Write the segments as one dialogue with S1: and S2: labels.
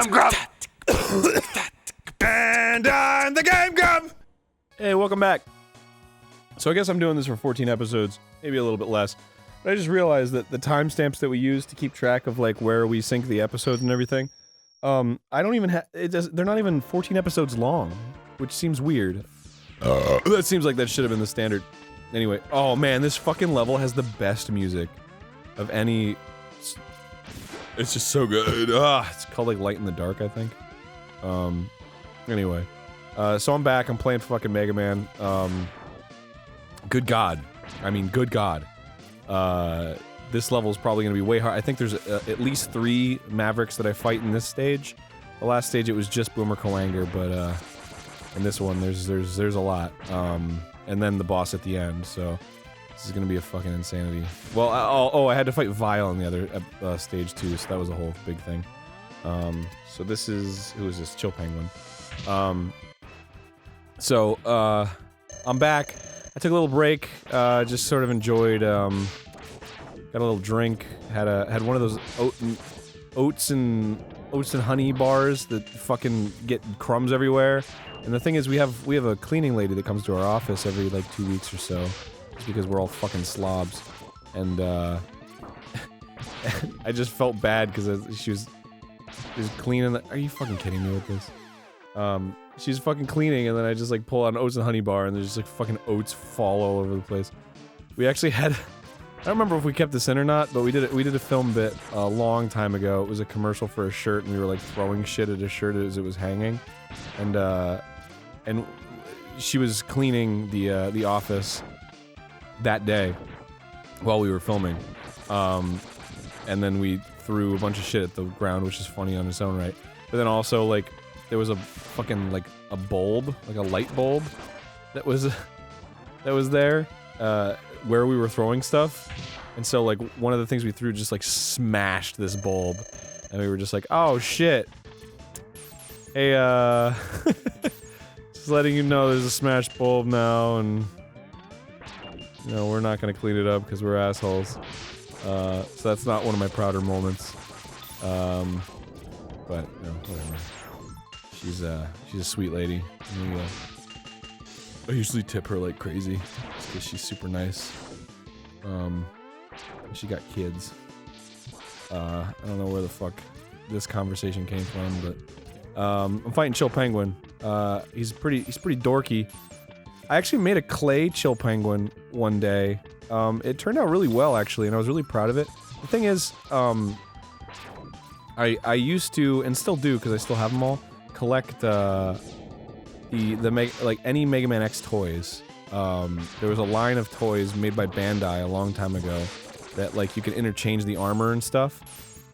S1: GameGrumps! And I'm the GameGrumps!
S2: Hey, welcome back. So I guess I'm doing this for 14 episodes, maybe a little bit less. But I just realized that the timestamps that we use to keep track of like where we sync the episodes and everything, I don't even have. They're not even 14 episodes long, which seems weird. That seems like that should have been the standard. Anyway, oh man, this fucking level has the best music of any. It's just so good. It's called like Light in the Dark, I think. Anyway, so I'm back. I'm playing fucking MegaMan. Good God. I mean, good God. This level is probably gonna be way hard. I think there's at least 3 Mavericks that I fight in this stage. The last stage it was just Boomer Coanger, but in this one there's a lot. And then the boss at the end. So this is gonna be a fucking insanity. Well, I had to fight Vile in the other stage too, so that was a whole big thing. So this is who is this? Chill Penguin. I'm back. I took a little break, just sort of enjoyed, got a little drink, had one of those oats and honey bars that fucking get crumbs everywhere. And the thing is, we have a cleaning lady that comes to our office every like 2 weeks or so, just because we're all fucking slobs. And I just felt bad because she was cleaning. Are you fucking kidding me with this? She's fucking cleaning, and then I just like pull out an oats and honey bar, and there's just like fucking oats fall all over the place. We actually had, I don't remember if we kept this in or not, but we did a film bit a long time ago. It was a commercial for a shirt, and we were like throwing shit at a shirt as it was hanging, and she was cleaning the office that day while we were filming, and then we threw a bunch of shit at the ground, which is funny on its own right. But then also like there was a fucking like a bulb, like a light bulb, that was there where we were throwing stuff, and so like one of the things we threw just like smashed this bulb, and we were just like, oh shit. Hey, just letting you know there's a smashed bulb now, and you know we're not gonna clean it up because we're assholes. So that's not one of my prouder moments. But you know, whatever. She's a sweet lady. I usually tip her like crazy because she's super nice. She got kids. I don't know where the fuck this conversation came from, but I'm fighting Chill Penguin. He's pretty dorky. I actually made a clay Chill Penguin one day. It turned out really well actually, and I was really proud of it. The thing is, I used to, and still do because I still have them all, collect like any Mega Man X toys. There was a line of toys made by Bandai a long time ago that like you could interchange the armor and stuff,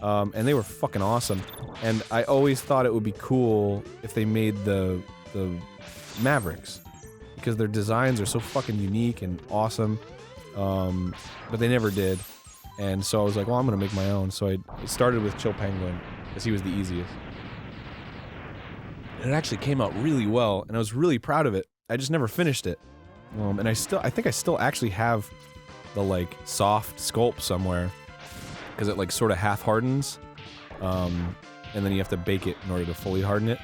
S2: and they were fucking awesome. And I always thought it would be cool if they made the Mavericks, because their designs are so fucking unique and awesome. But they never did. And so I was like, well, I'm gonna make my own. So I started with Chill Penguin, because he was the easiest. And it actually came out really well, and I was really proud of it. I just never finished it. And I think I still actually have the, like, soft sculpt somewhere, because it, like, sort of half-hardens. And then you have to bake it in order to fully harden it.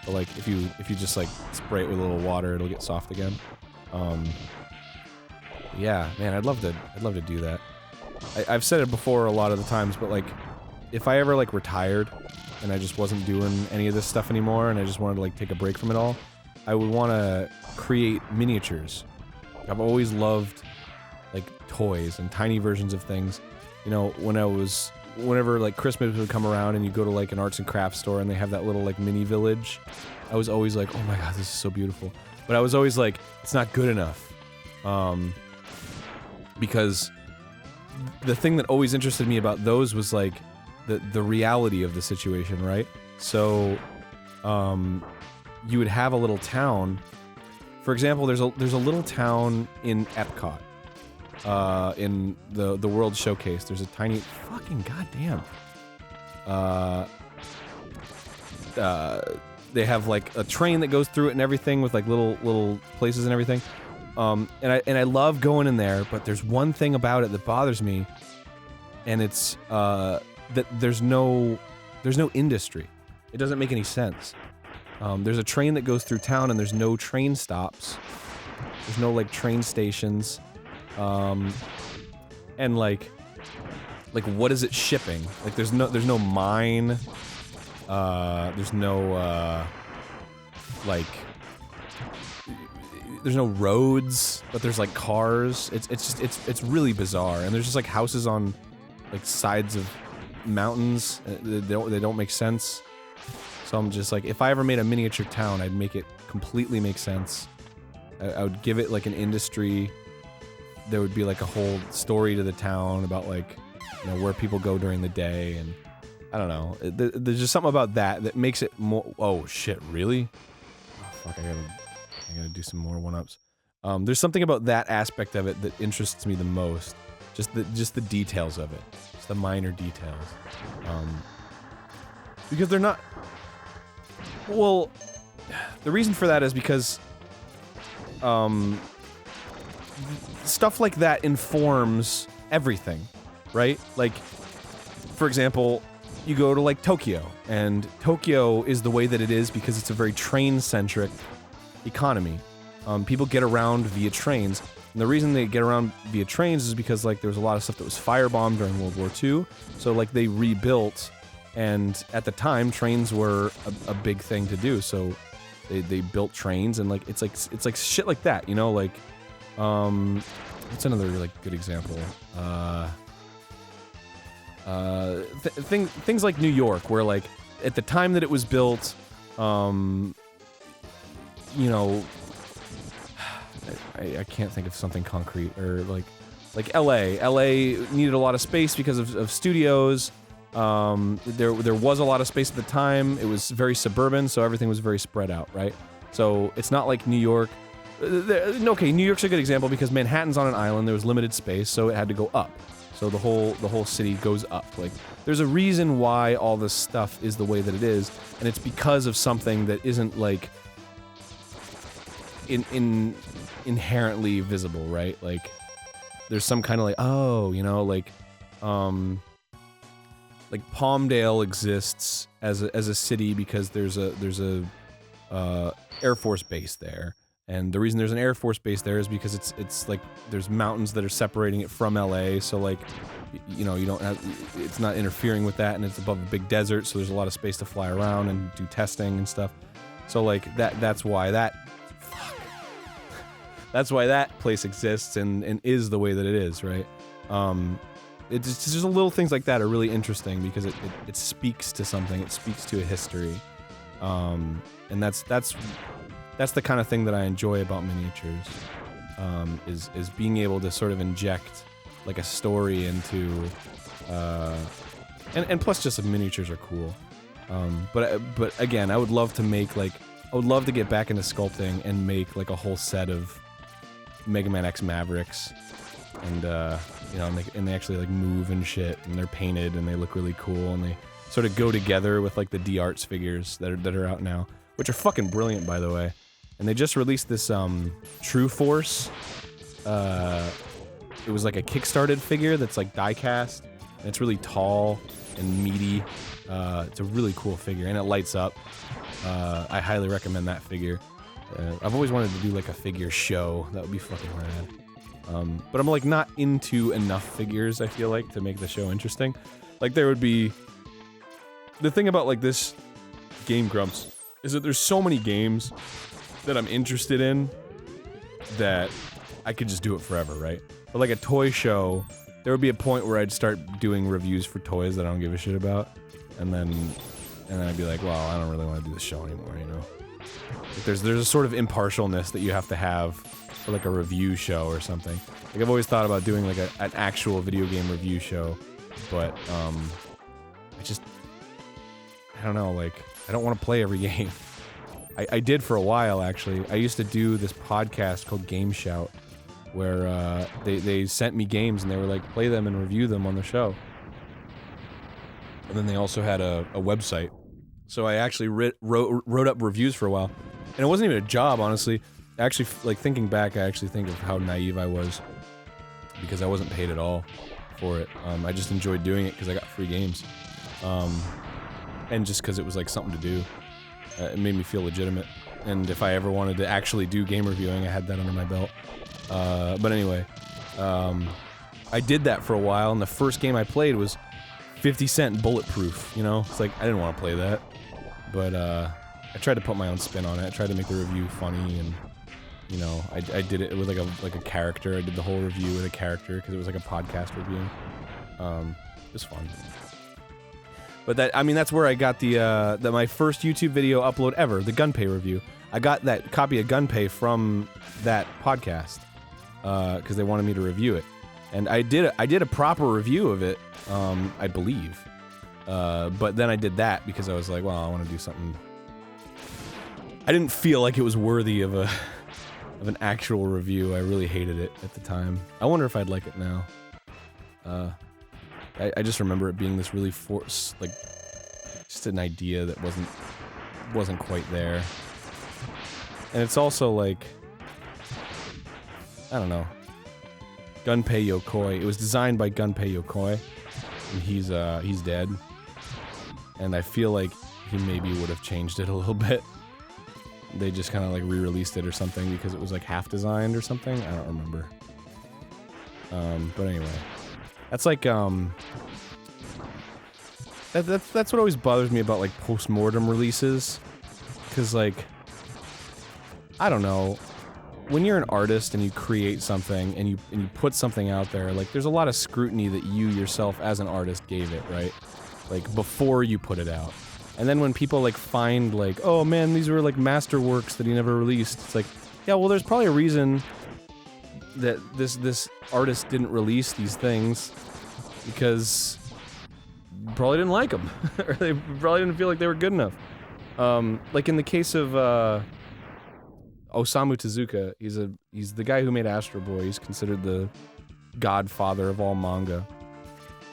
S2: But, like, if you just, like, spray it with a little water, it'll get soft again. Yeah, man, I'd love to do that. I've said it before a lot of the times, but like, if I ever like retired and I just wasn't doing any of this stuff anymore and I just wanted to like take a break from it all, I would want to create miniatures. I've always loved like toys and tiny versions of things. You know, whenever like Christmas would come around and you go to like an arts and crafts store and they have that little like mini village, I was always like, oh my god, this is so beautiful. But I was always like, it's not good enough. Because the thing that always interested me about those was like the reality of the situation, right? So you would have a little town. For example, there's a little town in Epcot, in the World Showcase. There's a tiny fucking goddamn. They have like a train that goes through it and everything with like little places and everything. And I love going in there, but there's one thing about it that bothers me, and it's that there's no industry. It doesn't make any sense. There's a train that goes through town and there's no train stops. There's no, like, train stations. And, like, what is it shipping? Like, there's no mine. There's no, like... There's no roads, but there's, like, cars. It's really bizarre. And there's just, like, houses on, like, sides of mountains. They don't make sense. So I'm just like, if I ever made a miniature town, I'd make it completely make sense. I would give it, like, an industry. There would be, like, a whole story to the town about, like, you know, where people go during the day, and I don't know. There's just something about that makes it more... Oh, shit, really? Oh, fuck, I gotta do some more one-ups. There's something about that aspect of it that interests me the most. Just the details of it. Just the minor details. Because they're not... Well, the reason for that is because... stuff like that informs everything, right? Like, for example, you go to, like, Tokyo, and Tokyo is the way that it is because it's a very train-centric economy. People get around via trains, and the reason they get around via trains is because, like, there was a lot of stuff that was firebombed during World War II, so, like, they rebuilt, and at the time, trains were a big thing to do, so they built trains, and, like, it's like shit like that, you know, like, what's another, like, good example? Things like New York, where, like, at the time that it was built, you know, I can't think of something concrete, or, like LA. LA needed a lot of space because of studios. There was a lot of space at the time. It was very suburban, so everything was very spread out, right? So it's not like New York. Okay, New York's a good example because Manhattan's on an island. There was limited space, so it had to go up. So the whole city goes up. Like, there's a reason why all this stuff is the way that it is, and it's because of something that isn't, like, inherently visible, right? Like, there's some kind of, like, oh, you know, like Palmdale exists as a city because there's a Air Force base there. And the reason there's an Air Force base there is because it's like there's mountains that are separating it from LA, so, like, you know, you don't have, it's not interfering with that, and it's above a big desert, so there's a lot of space to fly around and do testing and stuff. So, like, that's why that place exists and is the way that it is, right? It's just little things like that are really interesting because it speaks to something. It speaks to a history, and that's the kind of thing that I enjoy about miniatures, is being able to sort of inject, like, a story into, and plus just the miniatures are cool. But again, I would love to make, like, I would love to get back into sculpting and make, like, a whole set of MegaMan X Mavericks, and you know, and they actually, like, move and shit, and they're painted and they look really cool, and they sort of go together with, like, the D-Arts figures that are out now, which are fucking brilliant, by the way. And they just released this True Force. It was like a kickstarted figure that's, like, die-cast, and it's really tall and meaty. It's a really cool figure, and it lights up. I highly recommend that figure. I've always wanted to do, like, a figure show. That would be fucking rad. But I'm, like, not into enough figures, I feel like, to make the show interesting. Like, there would be... The thing about, like, this GameGrumps is that there's so many games that I'm interested in that I could just do it forever, right? But, like, a toy show, there would be a point where I'd start doing reviews for toys that I don't give a shit about, and then I'd be like, well, I don't really want to do this show anymore, you know? Like, there's a sort of impartialness that you have to have for, like, a review show or something. Like, I've always thought about doing, like, an actual video game review show, but, I don't know, like, I don't want to play every game. I did for a while, actually. I used to do this podcast called Game Shout, where they sent me games and they were like, play them and review them on the show. And then they also had a website. So I actually wrote up reviews for a while. And it wasn't even a job, honestly. Actually, like, thinking back, I actually think of how naive I was. Because I wasn't paid at all for it. I just enjoyed doing it because I got free games. and just because it was like something to do. It made me feel legitimate, and if I ever wanted to actually do game reviewing, I had that under my belt. But anyway, I did that for a while, and the first game I played was 50 Cent Bulletproof, you know? It's like, I didn't want to play that, but I tried to put my own spin on it. I tried to make the review funny, and, you know, I did it with like a character. I did the whole review with a character, because it was like a podcast review. It was fun. But that, I mean, that's where I got my first YouTube video upload ever, the Gunpei review. I got that copy of Gunpei from that podcast, because they wanted me to review it. And I did a proper review of it, I believe. But then I did that because I was like, well, I want to do something. I didn't feel like it was worthy of an actual review. I really hated it at the time. I wonder if I'd like it now. I just remember it being this really like, just an idea that wasn't quite there. And it's also like, I don't know. Gunpei Yokoi. It was designed by Gunpei Yokoi, and he's dead. And I feel like he maybe would have changed it a little bit. They just kind of like re-released it or something because it was like half designed or something. I don't remember. But anyway, that's like that's what always bothers me about like post-mortem releases, because like, I don't know. When you're an artist and you create something and you put something out there, like, there's a lot of scrutiny that you yourself as an artist gave it, right? Like, before you put it out. And then when people, like, find, like, oh man, these were, like, masterworks that he never released, it's like, yeah, well, there's probably a reason that this artist didn't release these things, because probably didn't like them. Or they probably didn't feel like they were good enough. Like, in the case of, Osamu Tezuka, he's the guy who made Astro Boy. He's considered the godfather of all manga.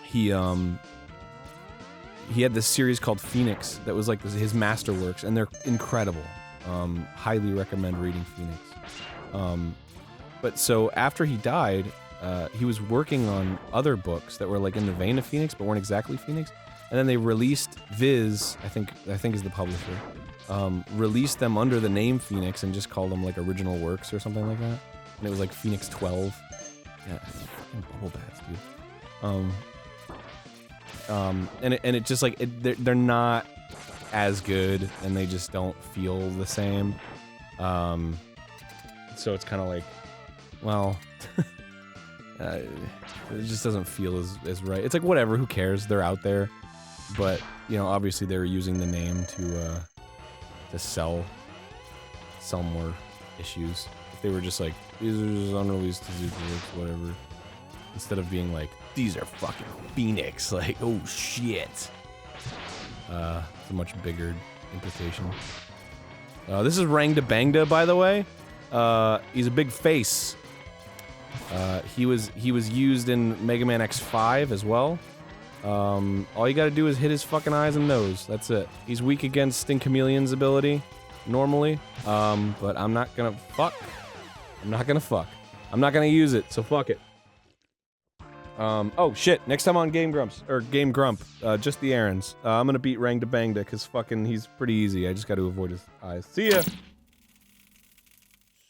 S2: He had this series called Phoenix that was like his masterworks, and they're incredible. Highly recommend reading Phoenix. But so after he died, he was working on other books that were like in the vein of Phoenix, but weren't exactly Phoenix. And then they released Viz, I think is the publisher. Released them under the name Phoenix and just called them like original works or something like that. And it was like Phoenix 12. Yeah, fucking bubble baths, dude. And it just like, they're not as good, and they just don't feel the same. So it's kind of like, well, it just doesn't feel as right. It's like, whatever, who cares? They're out there. But, you know, obviously they were using the name to sell more issues. If they were just like, these are just unreleased Tezuka works, whatever. Instead of being like, these are fucking Phoenix, like, oh shit. It's a much bigger implication. This is Rangda Bangda, by the way. He's a big face. He was used in Mega Man X5 as well. All you gotta do is hit his fucking eyes and nose. That's it. He's weak against Sting Chameleon's ability, normally. But I'm not gonna fuck. I'm not gonna use it, so fuck it. Oh shit, next time on GameGrumps, or GameGrump, just the Arins. I'm gonna beat Rangda Bangda, cause fucking he's pretty easy. I just gotta avoid his eyes. See ya!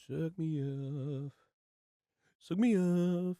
S2: Suck me off. Suck me off.